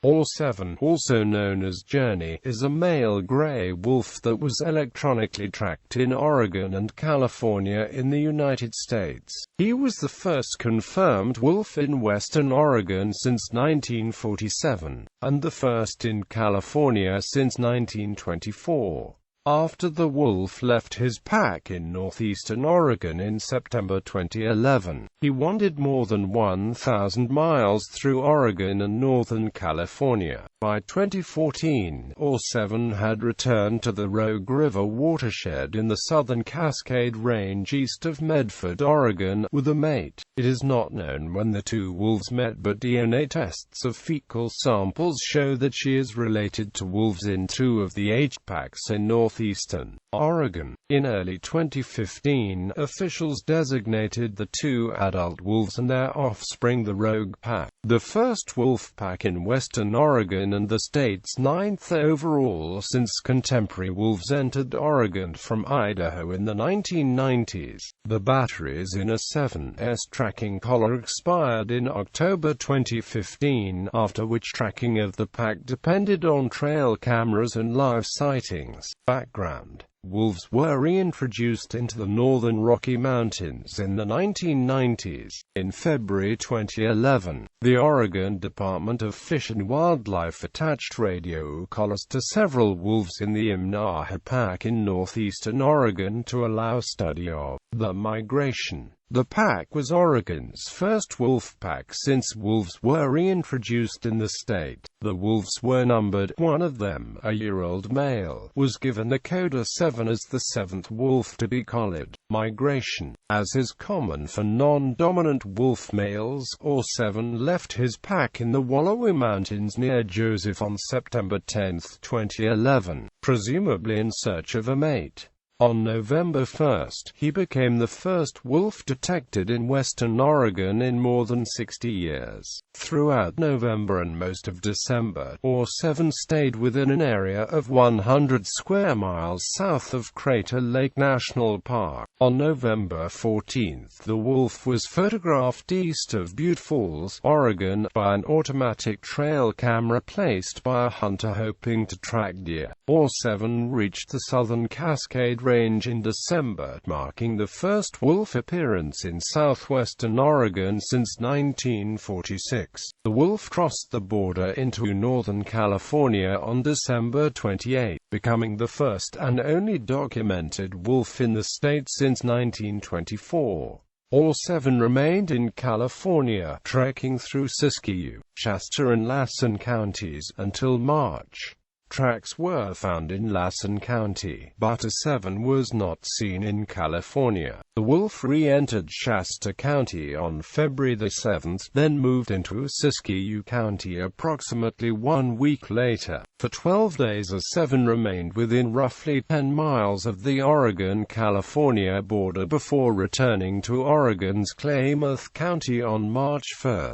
OR-7, also known as Journey, is a male gray wolf that was electronically tracked in Oregon and California in the United States. He was the first confirmed wolf in western Oregon since 1947, and the first in California since 1924. After the wolf left his pack in northeastern Oregon in September 2011, he wandered more than 1,000 miles through Oregon and Northern California. By 2014, OR-7 had returned to the Rogue River watershed in the southern Cascade Range east of Medford, Oregon, with a mate. It is not known when the two wolves met, but DNA tests of fecal samples show that she is related to wolves in two of the age packs in northeastern Oregon. In early 2015, officials designated the two adult wolves and their offspring the Rogue Pack, the first wolf pack in western Oregon and the state's 9th overall since contemporary wolves entered Oregon from Idaho in the 1990s. The batteries in a 7S tracking collar expired in October 2015, after which tracking of the pack depended on trail cameras and live sightings. Background: wolves were reintroduced into the northern Rocky Mountains in the 1990s. In February 2011, the Oregon Department of Fish and Wildlife attached radio collars to several wolves in the Imnaha pack in northeastern Oregon to allow study of the migration. The pack was Oregon's first wolf pack since wolves were reintroduced in the state. The wolves were numbered. One of them, a year-old male, was given the code OR-7 as the seventh wolf to be collared. Migration. As is common for non-dominant wolf males, OR-7 left his pack in the Wallowa Mountains near Joseph on September 10, 2011, presumably in search of a mate. On November 1, he became the first wolf detected in western Oregon in more than 60 years. Throughout November and most of December, OR-7 stayed within an area of 100 square miles south of Crater Lake National Park. On November 14, the wolf was photographed east of Butte Falls, Oregon, by an automatic trail camera placed by a hunter hoping to track deer. OR-7 reached the southern Cascade Range in December, marking the first wolf appearance in southwestern Oregon since 1946. The wolf crossed the border into northern California on December 28, becoming the first and only documented wolf in the state since 1924. OR-7 remained in California, trekking through Siskiyou, Shasta and Lassen counties, until March. Tracks were found in Lassen County, but OR-7 was not seen in California. The wolf re-entered Shasta County on February 7, then moved into Siskiyou County approximately 1 week later. For 12 days OR-7 remained within roughly 10 miles of the Oregon-California border before returning to Oregon's Klamath County on March 1.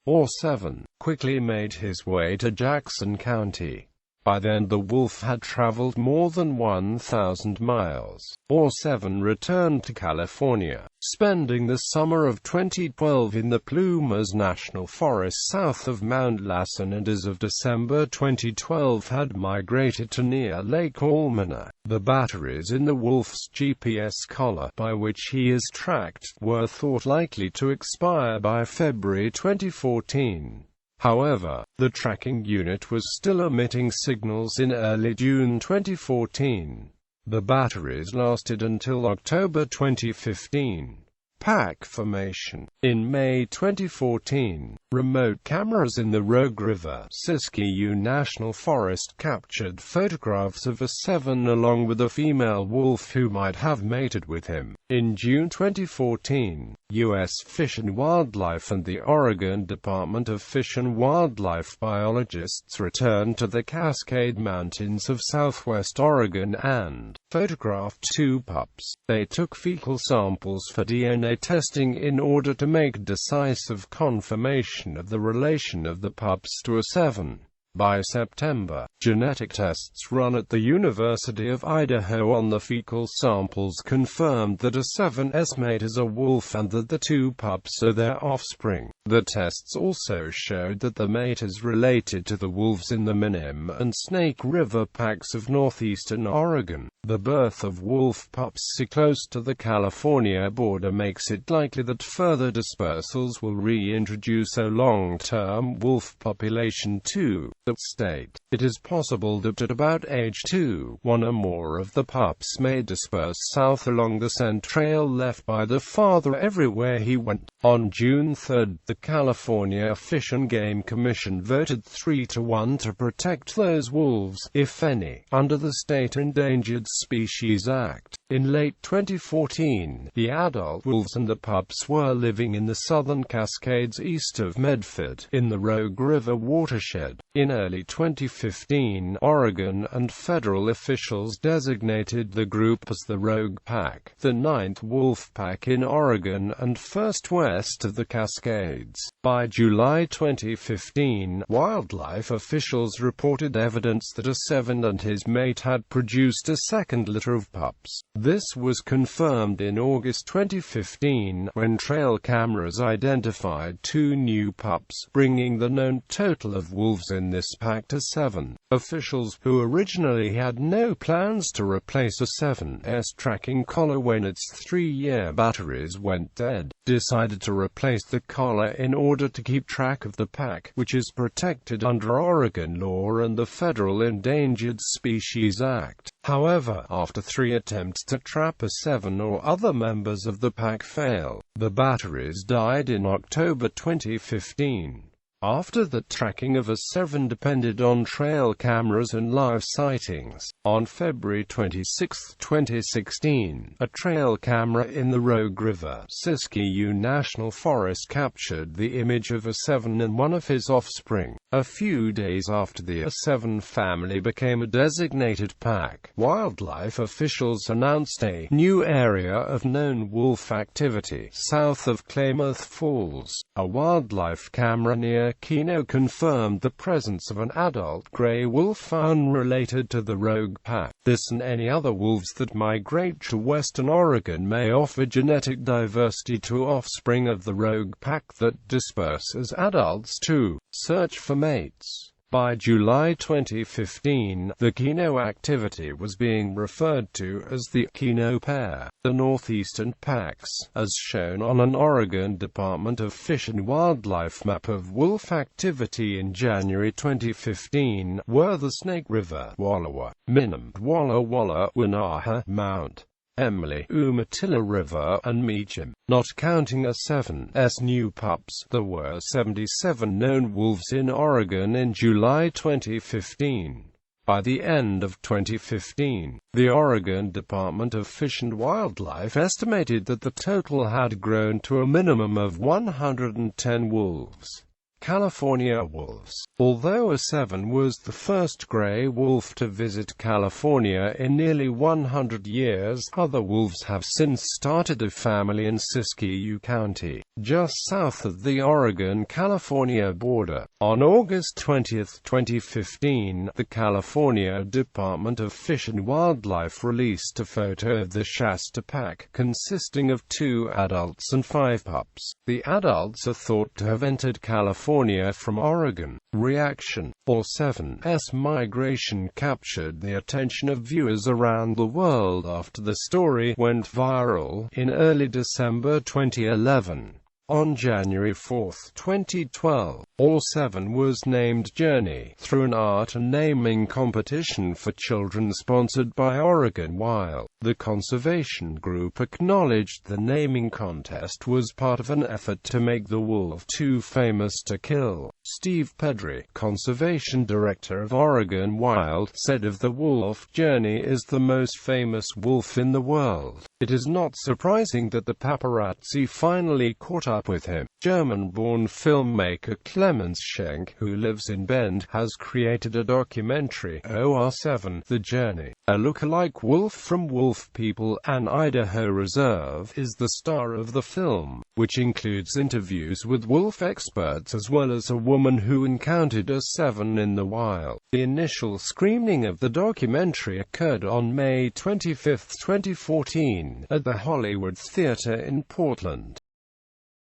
OR-7 quickly made his way to Jackson County. By then the wolf had traveled more than 1,000 miles. OR-7 returned to California, spending the summer of 2012 in the Plumas National Forest south of Mount Lassen, and as of December 2012 had migrated to near Lake Almana. The batteries in the wolf's GPS collar, by which he is tracked, were thought likely to expire by February 2014. However, the tracking unit was still emitting signals in early June 2014. The batteries lasted until October 2015. Pack formation. In May 2014, remote cameras in the Rogue River, Siskiyou National Forest captured photographs of OR-7 along with a female wolf who might have mated with him. In June 2014, U.S. Fish and Wildlife and the Oregon Department of Fish and Wildlife biologists returned to the Cascade Mountains of southwest Oregon and photographed two pups. They took fecal samples for DNA testing in order to make decisive confirmation of the relation of the pups to OR-7. By September, genetic tests run at the University of Idaho on the fecal samples confirmed that a 7S mate is a wolf and that the two pups are their offspring. The tests also showed that the mate is related to the wolves in the Minim and Snake River packs of northeastern Oregon. The birth of wolf pups so close to the California border makes it likely that further dispersals will reintroduce a long-term wolf population to the state. It is possible that at about age 2, one or more of the pups may disperse south along the scent trail left by the father everywhere he went. On June 3, the California Fish and Game Commission voted 3-1 to protect those wolves, if any, under the State Endangered Species Act. In late 2014, the adult wolves and the pups were living in the southern Cascades east of Medford, in the Rogue River watershed. In early 2015, Oregon and federal officials designated the group as the Rogue Pack, the ninth wolf pack in Oregon and first west of the Cascades. By July 2015, wildlife officials reported evidence that a 7 and his mate had produced a second litter of pups. This was confirmed in August 2015, when trail cameras identified 2 new pups, bringing the known total of wolves in this pack to 7. Officials, who originally had no plans to replace a 7S tracking collar when its 3-year batteries went dead, decided to replace the collar in order to keep track of the pack, which is protected under Oregon law and the Federal Endangered Species Act. However, after 3 attempts to trap a 7 or other members of the pack fail, the batteries died in October 2015. After the tracking of a 7 depended on trail cameras and live sightings, on February 26, 2016, a trail camera in the Rogue River, Siskiyou National Forest captured the image of a 7 and one of his offspring. A few days after the A7 family became a designated pack, wildlife officials announced a new area of known wolf activity south of Klamath Falls. A wildlife camera near Keno confirmed the presence of an adult gray wolf unrelated to the Rogue Pack. This and any other wolves that migrate to western Oregon may offer genetic diversity to offspring of the Rogue Pack that disperse as adults to search for mates. By July 2015, the Keno activity was being referred to as the Keno pair. The northeastern packs, as shown on an Oregon Department of Fish and Wildlife map of wolf activity in January 2015, were the Snake River, Wallowa, Minim, Walla Walla, Winaha, Mount Emily, Umatilla River, and Meacham. Not counting a 7S new pups, there were 77 known wolves in Oregon in July 2015. By the end of 2015, the Oregon Department of Fish and Wildlife estimated that the total had grown to a minimum of 110 wolves. California wolves. Although a 7 was the first gray wolf to visit California in nearly 100 years, other wolves have since started a family in Siskiyou County, just south of the Oregon-California border. On August 20, 2015, the California Department of Fish and Wildlife released a photo of the Shasta pack, consisting of 2 adults and 5 pups. The adults are thought to have entered California from Oregon. Reaction: OR-7's migration captured the attention of viewers around the world after the story went viral in early December 2011. On January 4, 2012, OR-7 was named Journey through an art and naming competition for children sponsored by Oregon Wild. The conservation group acknowledged the naming contest was part of an effort to make the wolf too famous to kill. Steve Pedri, conservation director of Oregon Wild, said of the wolf, Journey is the most famous wolf in the world. It is not surprising that the paparazzi finally caught up with him. German-born filmmaker Clemens Schenk, who lives in Bend, has created a documentary, OR-7, The Journey. A look-alike wolf from Wolf People, an Idaho reserve, is the star of the film, which includes interviews with wolf experts as well as a woman who encountered a 7 in the wild. The initial screening of the documentary occurred on May 25, 2014, at the Hollywood Theater in Portland.